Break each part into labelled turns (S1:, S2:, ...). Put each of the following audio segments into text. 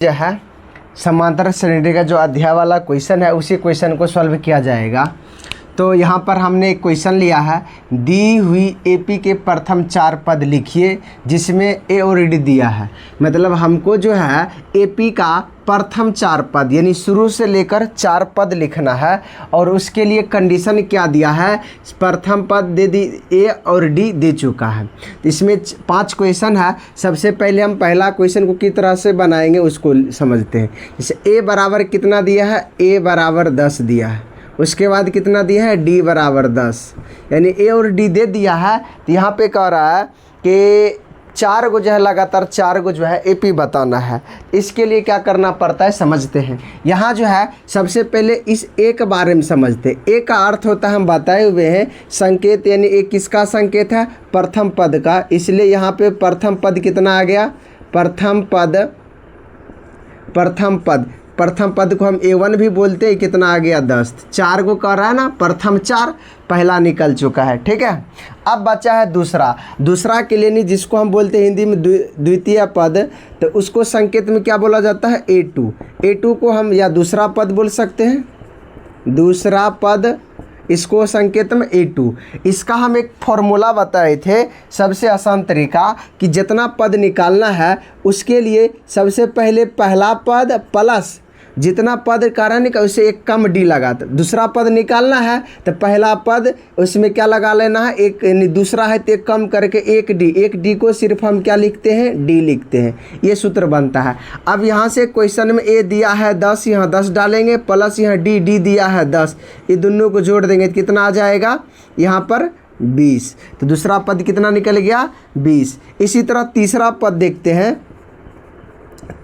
S1: जो है समांतर श्रेणी का जो अध्याय वाला क्वेश्चन है उसी क्वेश्चन को सॉल्व किया जाएगा। तो यहाँ पर हमने एक क्वेश्चन लिया है, दी हुई एपी के प्रथम 4 पद लिखिए जिसमें ए और डी दिया है। मतलब हमको जो है एपी का प्रथम 4 पद यानी शुरू से लेकर 4 पद लिखना है और उसके लिए कंडीशन क्या दिया है, प्रथम पद दे दी ए और डी दे चुका है। इसमें 5 क्वेश्चन है। सबसे पहले हम पहला क्वेश्चन को किस तरह से बनाएंगे उसको समझते हैं। जैसे ए बराबर कितना दिया है, ए बराबर 10 दिया है। उसके बाद कितना दिया है, डी बराबर 10, यानी ए और डी दे दिया है। तो यहाँ पे कह रहा है कि 4 को जो है लगातार 4 को जो है एपी बताना है। इसके लिए क्या करना पड़ता है समझते हैं। यहाँ जो है सबसे पहले इस ए के बारे में समझते हैं। ए का अर्थ होता है, हम बताए हुए हैं, संकेत, यानी ए किसका संकेत है, प्रथम पद का। इसलिए यहाँ पे प्रथम पद कितना आ गया, प्रथम पद को हम A1 भी बोलते हैं। कितना आ गया, 10। 4 को कह रहा है ना, प्रथम 4 पहला निकल चुका है। ठीक है, अब बचा है दूसरा के लिए, नहीं जिसको हम बोलते हैं हिंदी में द्वितीय पद, तो उसको संकेत में क्या बोला जाता है, A2 को हम या दूसरा पद बोल सकते हैं, दूसरा पद, इसको संकेत में A2। इसका हम एक फॉर्मूला बताए थे, सबसे आसान तरीका कि जितना पद निकालना है उसके लिए सबसे पहले पहला पद प्लस जितना पद कारण का उससे एक कम डी लगाता। दूसरा पद निकालना है तो पहला पद उसमें क्या लगा लेना है, एक, यानी दूसरा है तो एक कम करके एक डी को सिर्फ हम क्या लिखते हैं, डी लिखते हैं। ये सूत्र बनता है। अब यहाँ से क्वेश्चन में ए दिया है 10, यहाँ 10 डालेंगे, प्लस यहाँ डी दिया है 10, ये दोनों को जोड़ देंगे तो कितना आ जाएगा, यहाँ पर 20। तो दूसरा पद कितना निकल गया, 20। इसी तरह तीसरा पद देखते हैं।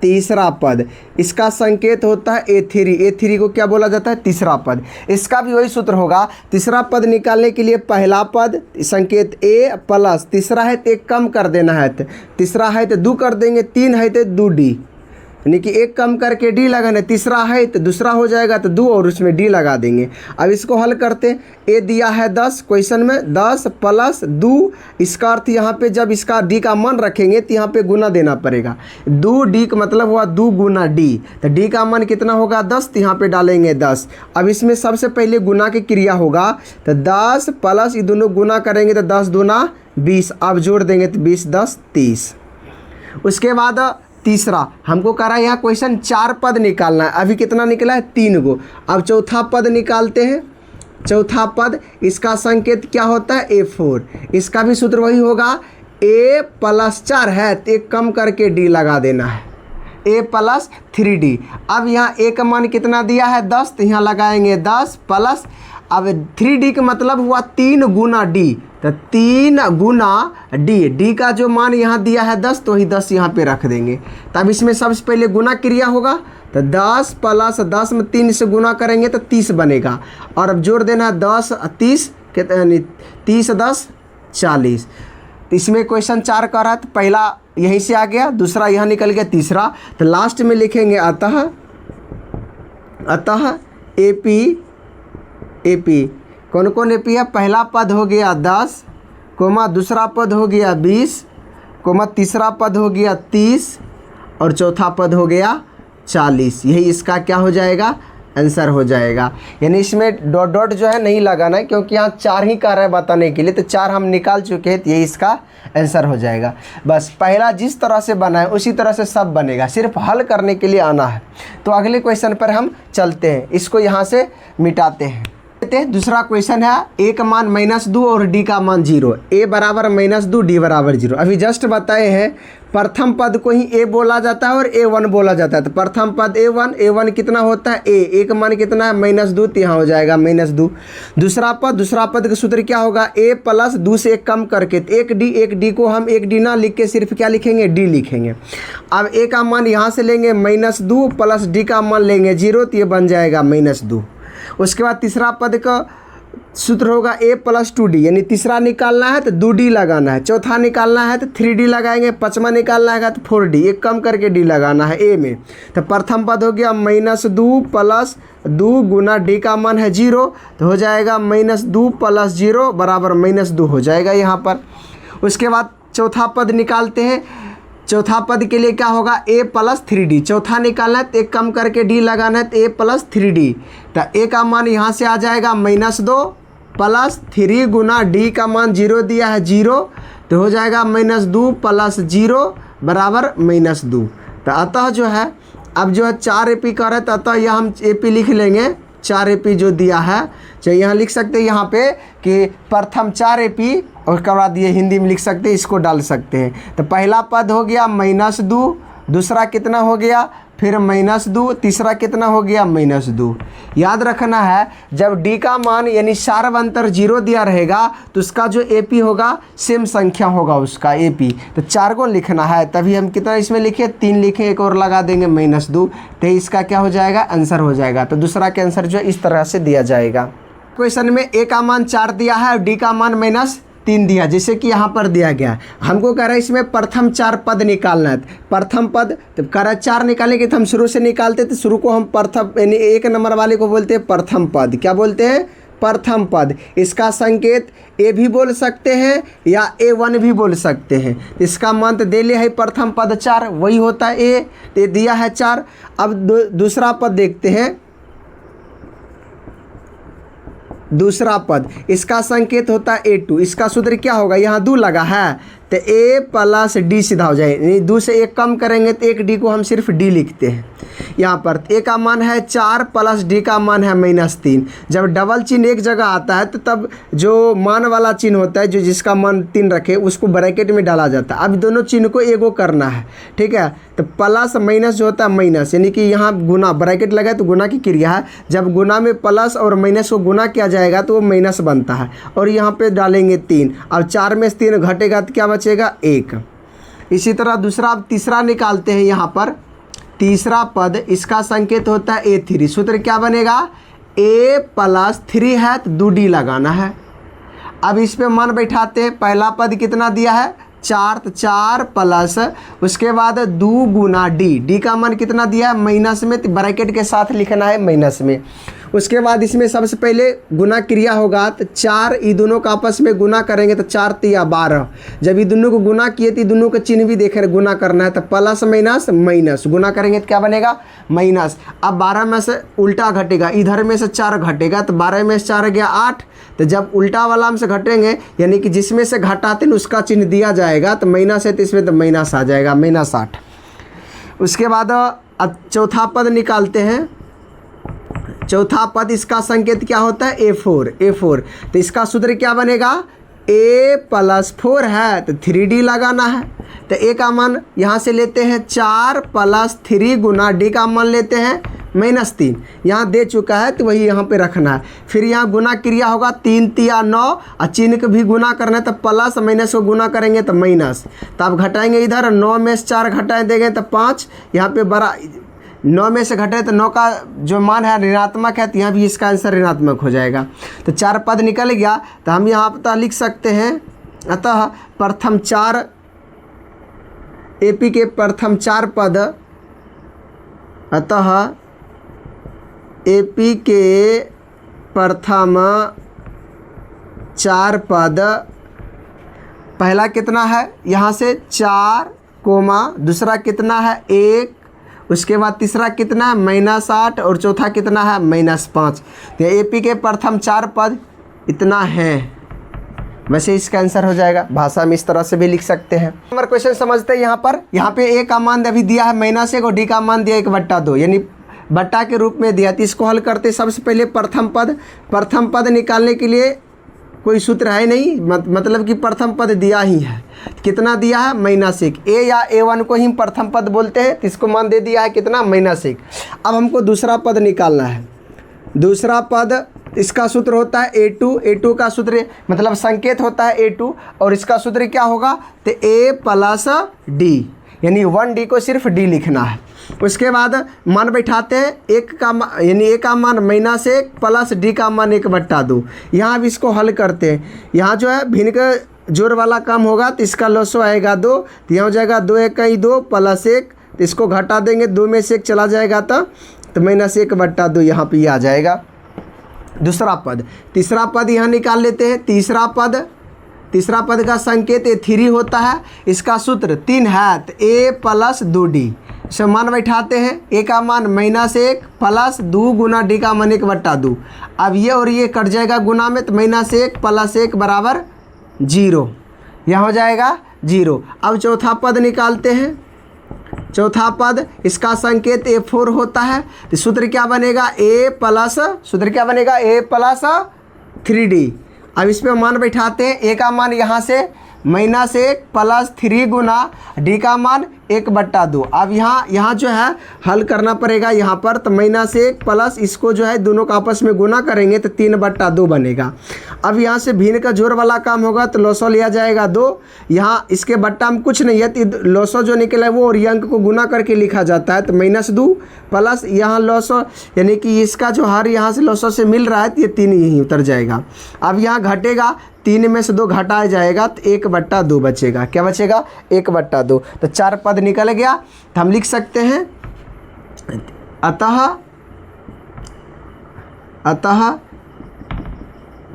S1: तीसरा पद, इसका संकेत होता है A3 को क्या बोला जाता है, तीसरा पद। इसका भी वही सूत्र होगा। तीसरा पद निकालने के लिए पहला पद संकेत A प्लस तीसरा है तो एक कम कर देना है, तो तीसरा है तो 2 कर देंगे, 3 है तो 2D, यानी कि एक कम करके डी लगाना। तीसरा है तो दूसरा हो जाएगा तो 2 और उसमें डी लगा देंगे। अब इसको हल करते हैं। ए दिया है 10 क्वेश्चन में, 10 प्लस 2, इसका अर्थ यहाँ पे जब इसका डी का मान रखेंगे तो यहाँ पे गुना देना पड़ेगा। 2D का मतलब हुआ 2 गुना डी, तो डी का मान कितना होगा, 10, तो यहाँ पे डालेंगे 10। अब इसमें सबसे पहले गुना की क्रिया होगा, तो 10 प्लस ये दोनों गुना करेंगे तो 10 दूना 20, अब जोड़ देंगे तो 20 10 30। उसके बाद तीसरा हमको कह रहा है यहाँ क्वेश्चन 4 पद निकालना है, अभी कितना निकला है, 3 गो। अब चौथा पद निकालते हैं। चौथा पद, इसका संकेत क्या होता है, A4। इसका भी सूत्र वही होगा, A प्लस 4 है तो एक कम करके डी लगा देना है, A प्लस 3D। अब यहाँ A का मान कितना दिया है, 10, तो यहाँ लगाएंगे 10 प्लस, अब 3D का मतलब हुआ 3 गुना डी, तो 3 गुना डी का जो मान यहाँ दिया है 10, तो वही 10 यहाँ पे रख देंगे। तब इसमें सबसे पहले गुना क्रिया होगा, तो 10 प्लस 10 में 3 से गुना करेंगे तो 30 बनेगा। और अब जोड़ देना है 10 30, यानी 30 10 40। इसमें क्वेश्चन 4 का रहा, तो पहला यहीं से आ गया, दूसरा यहाँ निकल गया, तीसरा। तो लास्ट में लिखेंगे अतः एपी कौन कौन एपी है, पहला पद हो गया 10, कोमा दूसरा पद हो गया 20, कोमा तीसरा पद हो गया 30 और चौथा पद हो गया 40। यही इसका क्या हो जाएगा, आंसर हो जाएगा। यानी इसमें डॉट जो है नहीं लगाना है, क्योंकि यहाँ 4 ही कर रहे हैं बताने के लिए, तो 4 हम निकाल चुके हैं, तो यही इसका आंसर हो जाएगा। बस पहला जिस तरह से बना है उसी तरह से सब बनेगा, सिर्फ हल करने के लिए आना है। तो अगले क्वेश्चन पर हम चलते हैं, इसको यहाँ से मिटाते हैं। दूसरा क्वेश्चन है, ए का मान -2 और डी का मान 0, ए बराबर -2 डी बराबर 0। अभी जस्ट बताए हैं प्रथम पद को ही ए बोला जाता है और A1 बोला जाता है। तो प्रथम पद A1 कितना होता है, ए का मान कितना है, -2, तो यहाँ हो जाएगा -2। दूसरा पद का सूत्र क्या होगा, A प्लस 2 से एक कम करके, तो एक डी को हम एक डी ना लिख के सिर्फ क्या लिखेंगे, डी लिखेंगे। अब ए का मान यहाँ से लेंगे -2 प्लस डी का मान लेंगे 0, तो ये बन जाएगा -2। उसके बाद तीसरा पद का सूत्र होगा A प्लस 2D, यानी तीसरा निकालना है तो 2D लगाना है, चौथा निकालना है तो 3D लगाएंगे, पांचवा निकालना है तो 4D, एक कम करके D लगाना है A में। तो प्रथम पद हो गया -2 प्लस 2 गुना D का मान है 0, तो हो जाएगा -2 प्लस 0 बराबर -2 हो जाएगा यहाँ पर। उसके बाद चौथा पद निकालते हैं, चौथा पद के लिए क्या होगा, a प्लस 3d। चौथा निकालना है तो एक कम करके d लगाना है तो a प्लस 3d। तो a का मान यहाँ से आ जाएगा -2 प्लस 3 गुना d का मान 0 दिया है 0, तो हो जाएगा -2 प्लस 0 बराबर -2। तो अतः जो है अब जो है 4 AP का रहा है, तो अतः यह हम AP लिख लेंगे 4 AP जो दिया है। चलिए यहाँ लिख सकते हैं यहाँ पे कि प्रथम 4 AP, और उसके बाद ये हिंदी में लिख सकते हैं, इसको डाल सकते हैं। तो पहला पद हो गया -2, दूसरा कितना हो गया फिर -2, तीसरा कितना हो गया -2। याद रखना है जब d का मान यानी सार्वंतर 0 दिया रहेगा तो उसका जो AP होगा सेम संख्या होगा उसका AP। तो 4 को लिखना है, तभी हम कितना इसमें लिखे 3 लिखे, एक और लगा देंगे -2, तो इसका क्या हो जाएगा आंसर हो जाएगा। तो दूसरा के आंसर जो है इस तरह से दिया जाएगा। क्वेश्चन में a का मान 4 दिया है और d का मान -3 दिया, जैसे कि यहाँ पर दिया गया। हमको कह रहा है इसमें प्रथम 4 पद निकालना है। प्रथम पद तो कह रहा है 4 निकालेंगे तो हम शुरू से निकालते, तो शुरू को हम प्रथम यानी 1 नंबर वाले को बोलते हैं प्रथम पद। क्या बोलते हैं, प्रथम पद। इसका संकेत a भी बोल सकते हैं या a1 भी बोल सकते हैं। इसका मान तो दे लिया है प्रथम पद 4, वही होता है a, तो दिया है 4। अब दूसरा पद देखते हैं। दूसरा पद इसका संकेत होता है a2, इसका सूत्र क्या होगा, यहाँ 2 लगा है तो a प्लस d सीधा हो जाए, यानी 2 से 1 कम करेंगे तो 1 d को हम सिर्फ d लिखते हैं। यहाँ पर a का मान है 4 प्लस d का मान है -3। जब डबल चिन्ह एक जगह आता है तो तब जो मान वाला चिन्ह होता है, जो जिसका मान 3 रखे, उसको ब्रैकेट में डाला जाता है। अब दोनों चिन्ह को एगो करना है, ठीक है। तो प्लस माइनस जो होता है माइनस, यानी कि यहाँ गुना ब्रैकेट लगा है तो गुना की क्रिया है। जब गुना में प्लस और माइनस को गुना किया जाएगा तो वो माइनस बनता है, और यहाँ पे डालेंगे 3। अब 4 में से 3 घटेगा तो क्या बचेगा 1। इसी तरह दूसरा तीसरा निकालते हैं। यहाँ पर तीसरा पद इसका संकेत होता है a3। सूत्र क्या बनेगा, a प्लस 3 है तो 2d लगाना है। अब इस पे मान बैठाते हैं। पहला पद कितना दिया है 4, तो 4 प्लस उसके बाद 2 गुना d का मान कितना दिया है माइनस में, तो ब्रैकेट के साथ लिखना है माइनस में। उसके बाद इसमें सबसे पहले गुना क्रिया होगा, तो 4 ये दोनों का आपस में गुना करेंगे तो 4 तिया 12। जब ये दोनों को गुना किए तो दोनों का चिन्ह भी देख रहे गुना करना है, तो प्लस माइनस माइनस गुना करेंगे तो क्या बनेगा माइनस। अब 12 में से उल्टा घटेगा, इधर में से 4 घटेगा, तो 12 में से 4 गया 8। तो जब उल्टा वाला में से घटेंगे यानी कि जिसमें से घटाते हैं उसका चिन्ह दिया जाएगा, तो माइनस है तो इसमें तो माइनस आ जाएगा -8। उसके बाद अब चौथा पद निकालते हैं। चौथा पद इसका संकेत क्या होता है a4। तो इसका सूत्र क्या बनेगा, a प्लस 4 है तो 3d लगाना है। तो a का मान यहाँ से लेते हैं 4 प्लस 3 गुना d का मान लेते हैं -3। यहाँ दे चुका है तो वही यहाँ पे रखना है। फिर यहाँ गुना क्रिया होगा 3 तिया 9, और चिन्ह को भी गुना करना है तो प्लस माइनस को गुना करेंगे तो माइनस। तो अब घटाएंगे इधर 9 में से 4 घटाए देंगे तो 5। यहाँ पे बड़ा 9 में से घटे तो 9 का जो मान है ऋणात्मक है, तो यहाँ भी इसका आंसर ऋणात्मक हो जाएगा। तो 4 पद निकल गया, तो हम यहाँ पर लिख सकते हैं अतः प्रथम 4 AP के प्रथम 4 पद, अतः AP के प्रथम 4 पद। पहला कितना है यहाँ से 4 कोमा, दूसरा कितना है 1, उसके बाद तीसरा कितना है -8, और चौथा कितना है -5। तो AP के प्रथम 4 पद इतना है। वैसे इसका आंसर हो जाएगा। भाषा में इस तरह से भी लिख सकते हैं। नंबर क्वेश्चन समझते हैं। यहाँ पे a का मान अभी दिया है -1 और d का मान दिया 1/2, यानी बट्टा के रूप में दिया। तो इसको हल करते सबसे पहले प्रथम पद निकालने के लिए कोई सूत्र है नहीं, मतलब कि प्रथम पद दिया ही है। कितना दिया है -1। a या a1 को ही प्रथम पद बोलते हैं, तो इसको मान दे दिया है कितना -1। अब हमको दूसरा पद निकालना है। दूसरा पद इसका सूत्र होता है a2 का सूत्र मतलब संकेत होता है a2, और इसका सूत्र क्या होगा तो a प्लस d, यानी 1d को सिर्फ d लिखना है। उसके बाद मान बैठाते हैं। यानी a का मान -1 प्लस d का मान 1/2। यहाँ भी इसको हल करते हैं। यहाँ जो है भिन्न का जोड़ वाला काम होगा तो इसका लॉसो आएगा 2, तो यहाँ हो जाएगा 2 × 1 = 2 प्लस 1, तो इसको घटा देंगे 2 में से 1 चला जाएगा तो -1/2 यहाँ पे आ जाएगा। दूसरा पद तीसरा पद यहाँ निकाल लेते हैं। तीसरा तीसरा पद का संकेत A3 होता है, इसका सूत्र 3 है तो A प्लस 2D। इसे मान बैठाते हैं, A का मान -1 प्लस 2 गुना D का मान 1/2। अब ये और ये कट जाएगा गुना में, तो -1 प्लस 1 बराबर 0, यह हो जाएगा 0। अब चौथा पद निकालते हैं। चौथा पद इसका संकेत A4 होता है, तो सूत्र क्या बनेगा A प्लस 3D। अब इस पर मान बैठाते हैं, A का मान यहाँ से -1 प्लस 3 गुना D का मान 1/2। अब यहाँ जो है हल करना पड़ेगा यहाँ पर, तो -1 प्लस इसको जो है दोनों का आपस में गुना करेंगे तो 3/2 बनेगा। अब यहाँ से भिन्न का जोड़ वाला काम होगा तो लॉसो लिया जाएगा 2, यहाँ इसके बट्टा में कुछ नहीं है तो लॉसो जो निकला है वो और अंक को गुना करके लिखा जाता है, तो -2 प्लस यहाँ लॉसो यानी कि इसका जो हर यहाँ से लॉसो से मिल रहा है तो ये 3 यहीं उतर जाएगा। अब यहाँ घटेगा, 3 में से 2 घटाया जाएगा तो 1/2 बचेगा। क्या बचेगा? 1/2। तो 4 पद निकल गया, तो हम लिख सकते हैं अतः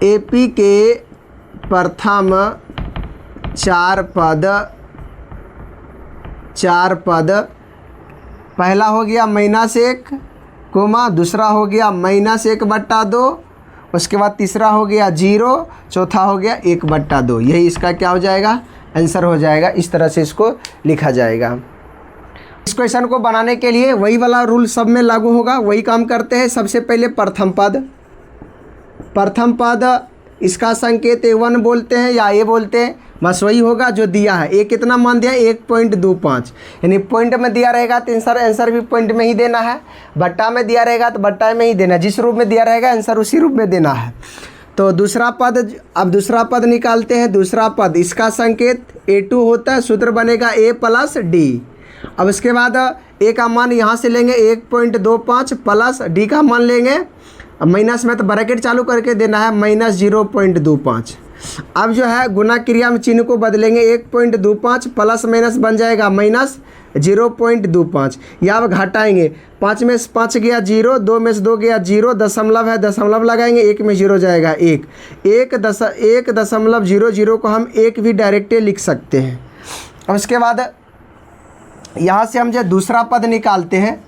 S1: AP के प्रथम 4 पद पहला हो गया -1 कोमा, दूसरा हो गया -1/2, उसके बाद तीसरा हो गया 0, चौथा हो गया 1/2। यही इसका क्या हो जाएगा? आंसर हो जाएगा। इस तरह से इसको लिखा जाएगा। इस क्वेश्चन को बनाने के लिए वही वाला रूल सब में लागू होगा, वही काम करते हैं। सबसे पहले प्रथम पद इसका संकेत A1 बोलते हैं या A बोलते हैं, बस वही होगा जो दिया है। A कितना मान दिया? 1.25, यानी पॉइंट में दिया रहेगा तो आंसर भी पॉइंट में ही देना है, बट्टा में दिया रहेगा तो बट्टा में ही देना है, जिस रूप में दिया रहेगा आंसर उसी रूप में देना है। तो दूसरा पद, अब दूसरा पद निकालते हैं। दूसरा पद इसका संकेत A2 होता है, सूत्र बनेगा A प्लस D। अब इसके बाद A का मान यहाँ से लेंगे 1.25 प्लस D का मान लेंगे, अब माइनस में तो ब्रैकेट चालू करके देना है -0.25। अब जो है गुना क्रिया में चिन्ह को बदलेंगे, 1.25 प्लस माइनस बन जाएगा -0.25। यहाँ घटाएंगे, 5 में से 5 गया 0, 2 में से 2 गया 0, दशमलव है दशमलव लगाएंगे, 1 में 0 जाएगा 1, 1.00 को हम 1 भी डायरेक्ट लिख सकते हैं। और उसके बाद यहाँ से हम जो दूसरा पद निकालते हैं,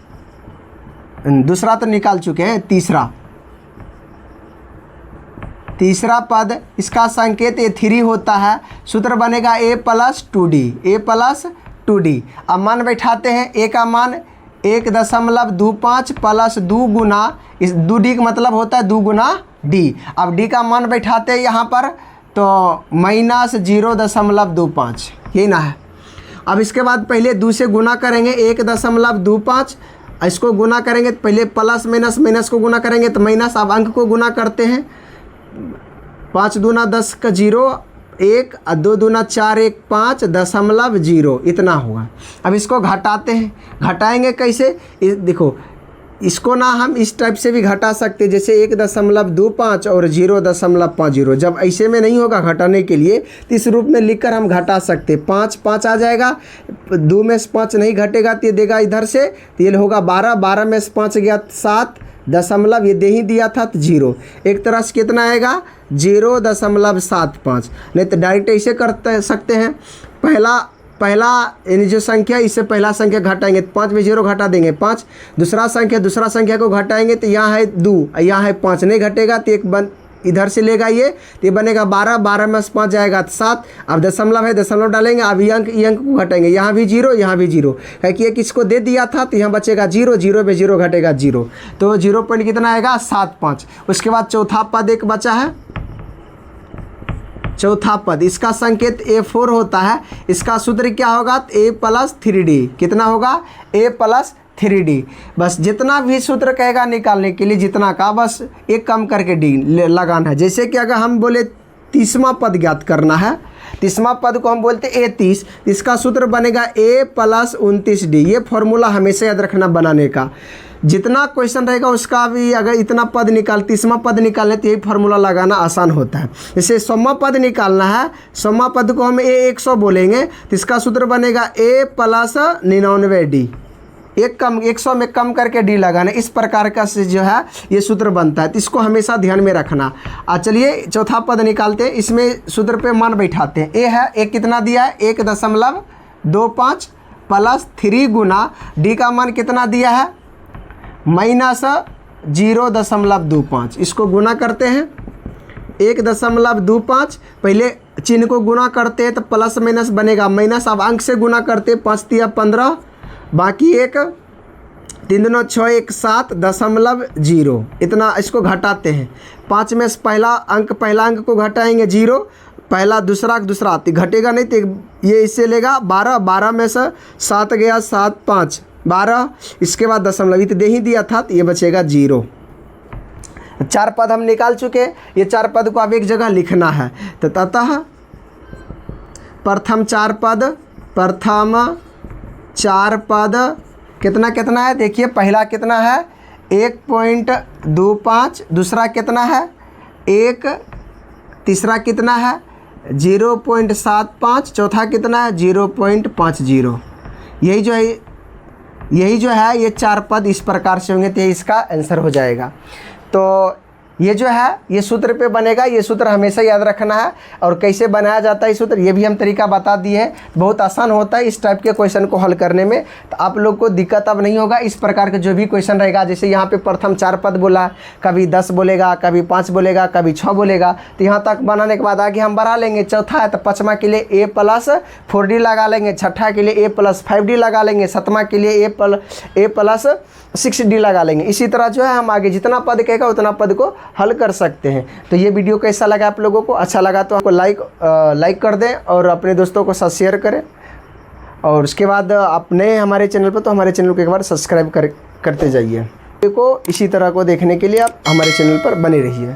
S1: दूसरा तो निकाल चुके हैं, तीसरा पद इसका संकेत A3 होता है, सूत्र बनेगा A प्लस 2D। अब मान बैठाते हैं, A का मान 1.25 प्लस 2 गुना, इस 2D का मतलब होता है 2 गुना D। अब D का मान बैठाते हैं यहाँ पर तो -0.25, यही ना है। अब इसके बाद पहले 2 से गुना करेंगे, 1.25, इसको गुना करेंगे तो पहले प्लस माइनस को गुना करेंगे तो माइनस। अब अंक को गुना करते हैं, 5 दूना 10 का 0, 1 और 2 दूना 4, 1 5.0 इतना होगा। अब इसको घटाते हैं, घटाएंगे कैसे? देखो इसको ना हम इस टाइप से भी घटा सकते, जैसे 1.25 और 0.50। जब ऐसे में नहीं होगा घटाने के लिए तो इस रूप में लिखकर हम घटा सकते। 5 आ जाएगा, 2 में से 5 नहीं घटेगा तो ये देगा इधर से, तो ये होगा 12 में से 5 गया 7 दशमलव, ये दे ही दिया था तो 0। एक तरह से कितना आएगा? 0.75। नहीं तो डायरेक्ट ऐसे कर सकते हैं, पहला यानी जो संख्या, इससे पहला संख्या घटाएंगे तो 5 में 0 घटा देंगे 5, दूसरा संख्या को घटाएंगे तो यहाँ है 2, यहाँ है 5, नहीं घटेगा तो एक इधर से लेगा ये, तो ये बनेगा 12 में 5 जाएगा तो 7। अब दशमलव है, दशमलव डालेंगे, अब ये अंक को घटाएंगे, यहाँ भी 0 यहाँ भी 0 है कि ये किसको दे दिया था तो यहाँ बचेगा 0 में 0 घटेगा 0, तो 0 पॉइंट कितना आएगा? 75। उसके बाद चौथा पद एक बचा है, चौथा पद इसका संकेत A4 होता है, इसका सूत्र क्या होगा? A plus 3D। कितना होगा? A plus 3D। बस जितना भी सूत्र कहेगा निकालने के लिए, जितना का बस एक कम करके D लगाना है। जैसे कि अगर हम बोले 30वां पद ज्ञात करना है, 30वां पद को हम बोलते A30, इसका सूत्र बनेगा A प्लस 29D। ये फॉर्मूला हमेशा याद रखना बनाने का, जितना क्वेश्चन रहेगा उसका भी अगर इतना पद 30वां पद निकालने तो यही फार्मूला लगाना आसान होता है। जैसे 100वां पद निकालना है, 100वां पद को हम A100 बोलेंगे तो इसका सूत्र बनेगा A प्लस 99D। 100 में कम करके डी लगाना, इस प्रकार का से जो है ये सूत्र बनता है। तो इसको हमेशा ध्यान में रखना। चलिए चौथा पद निकालते हैं, इसमें सूत्र पे मान बैठाते हैं। ए है, ए कितना दिया है 1.25 प्लस 3 गुना डी का मान कितना दिया है -0.25। इसको गुना करते हैं 1.25, पहले चिन्ह को गुना करते हैं तो प्लस माइनस बनेगा माइनस, अब अंक से गुना करते 5 तिया 15, बाकी 1 3 दूना 6 1 7.0, इतना इसको घटाते हैं। 5 में से पहला अंक को घटाएंगे 0, पहला दूसरा तो घटेगा नहीं, तो ये इससे लेगा 12 में से 7 गया 7 5 12, इसके बाद दशमलव ये तो दे ही दिया था, तो ये बचेगा 0। 4 पद हम निकाल चुके हैं, ये 4 पद को अब एक जगह लिखना है। तो ततः प्रथम 4 पद कितना है, देखिए पहला कितना है 1.25, दूसरा कितना है 1, तीसरा कितना है 0.75, चौथा कितना है 0.50। यही जो है ये 4 पद इस प्रकार से होंगे, तो इसका आंसर हो जाएगा। तो ये जो है ये सूत्र पे बनेगा, ये सूत्र हमेशा याद रखना है। और कैसे बनाया जाता है सूत्र, ये भी हम तरीका बता दिए हैं। बहुत आसान होता है इस टाइप के क्वेश्चन को हल करने में, तो आप लोग को दिक्कत अब नहीं होगा। इस प्रकार के जो भी क्वेश्चन रहेगा, जैसे यहाँ पे प्रथम 4 पद बोला, कभी 10 बोलेगा, कभी 5 बोलेगा, कभी 6 बोलेगा, तो यहाँ तक बनाने के बाद आगे हम बढ़ा लेंगे। चौथा है तो 5वां के लिए A + 4D लगा लेंगे, छठा के लिए A + 5D लगा लेंगे, 7वां के लिए A + 6D लगा लेंगे। इसी तरह जो है हम आगे जितना पद कहेगा उतना पद को हल कर सकते हैं। तो ये वीडियो कैसा लगा आप लोगों को, अच्छा लगा तो आपको लाइक कर दें और अपने दोस्तों के साथ शेयर करें। और उसके बाद आप नए हमारे चैनल पर, तो हमारे चैनल को एक बार सब्सक्राइब करते जाइए। वीडियो को इसी तरह को देखने के लिए आप हमारे चैनल पर बने रहिए।